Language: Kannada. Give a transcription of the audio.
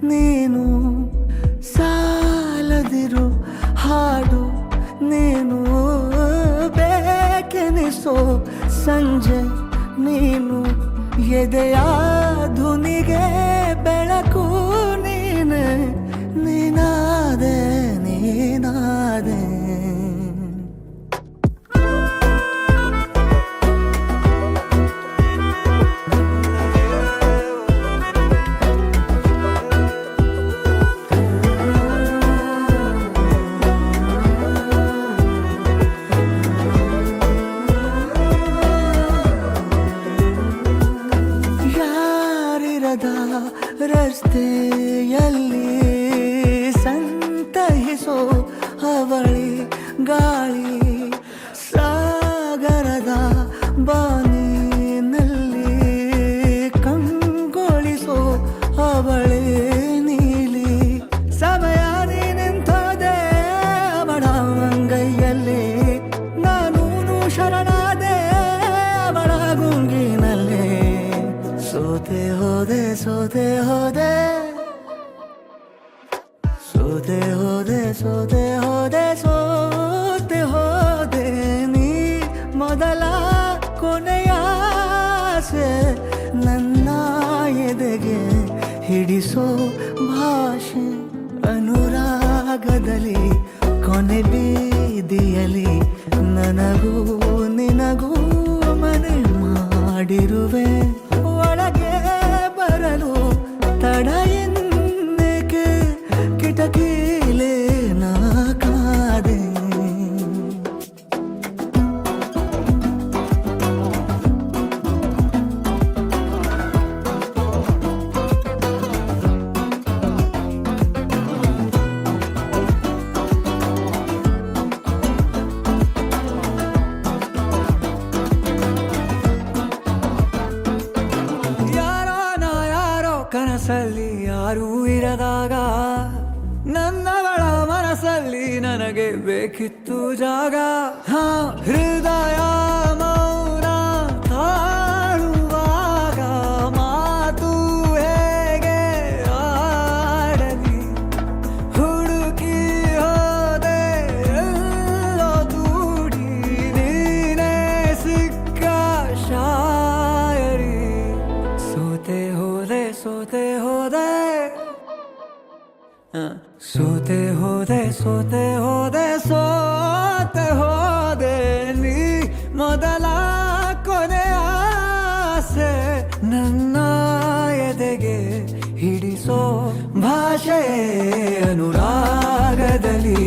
ನೀನು ಸಾಲದಿರು ಹಾಡು ನೀನು ಬೇಕೆನಿಸೋ ಸಂಜೆ ನೀನು ಎದೆಯ ಧುನಿಗೆ ಬೆಳಕು ನೀನೆ ನೀನಾದೆ ನೀನಾದೆ ರಸ್ತೆಯಲ್ಲಿ ಸಂತಹಿಸೋ ಅವಳಿ ಗಾಳಿ ಸಾಗರದ ಬಾನಿನಲ್ಲಿ ಕಂಗೊಳಿಸೋ ಅವಳೆ ನೀಲಿ ಸಮಯ ನಿಂತೋದೆ ಅವಳ ಅಂಗೈಯಲ್ಲಿ ನಾನು ಶರಣಾದೆ ಅವಳ ಗುಂಗಿನಲ್ಲಿ ಸೋತೆ ಹೋದೆ ಸೋತೆ ಹೋದೆ ಸೋತೆ ಹೋದೆ ಸೋತೆ ಹೋದೆ ಸೋತೆ ಹೋದೆ ನೀ ಮೊದಲ ಕೊನೆಯ ಆಸೆ ನನ್ನ ಎದೆಗೆ ಹಿಡಿಸೋ ಭಾಷೆ ಅನುರಾಗದಲ್ಲಿ ಕೊನೆ ಬೀದಿಯಲ್ಲಿ ನನಗೂ ನಿನಗೂ ಮನೆ ಮಾಡಿರುವೆ ಒಳಗೆ ಬರಲು ತಡ ಎನ್ನಕ್ಕೆ ಕಿಟಕಿಲೇ ನಾ ಕಾದೆ ಕನಸಲ್ಲಿ ಯಾರೂ ಇರದಾಗ ನನ್ನವಳ ಮನಸ್ಸಲ್ಲಿ ನನಗೆ ಬೇಕಿತ್ತು ಜಾಗ ಹೃದಯ ಮೌನ ತಾಳುವಾಗ ಮಾತು ಹೇಗೆ ಆಡಲಿ ಹುಡುಕಿ ಹೋದೆ ಎಲ್ಲೋ ದೂಡಿ ನೀನೇ ಸಿಕ್ಕ ಶಾಯರಿ ಸೋತೆ ಹೋದೆ ಸೋತೆ ಹೋದೆ ಸೋತೆ ಹೋದೆ ಸೋತೆ ಹೋದೆ ಸೋತೆ ಹೋದೆ ನೀ ಮೊದಲ ಕೊನೆಯ ಆಸೆ ನನ್ನ ಎದೆಗೆ ಹಿಡಿಸೋ ಭಾಷೆ ಅನುರಾಗದಲ್ಲಿ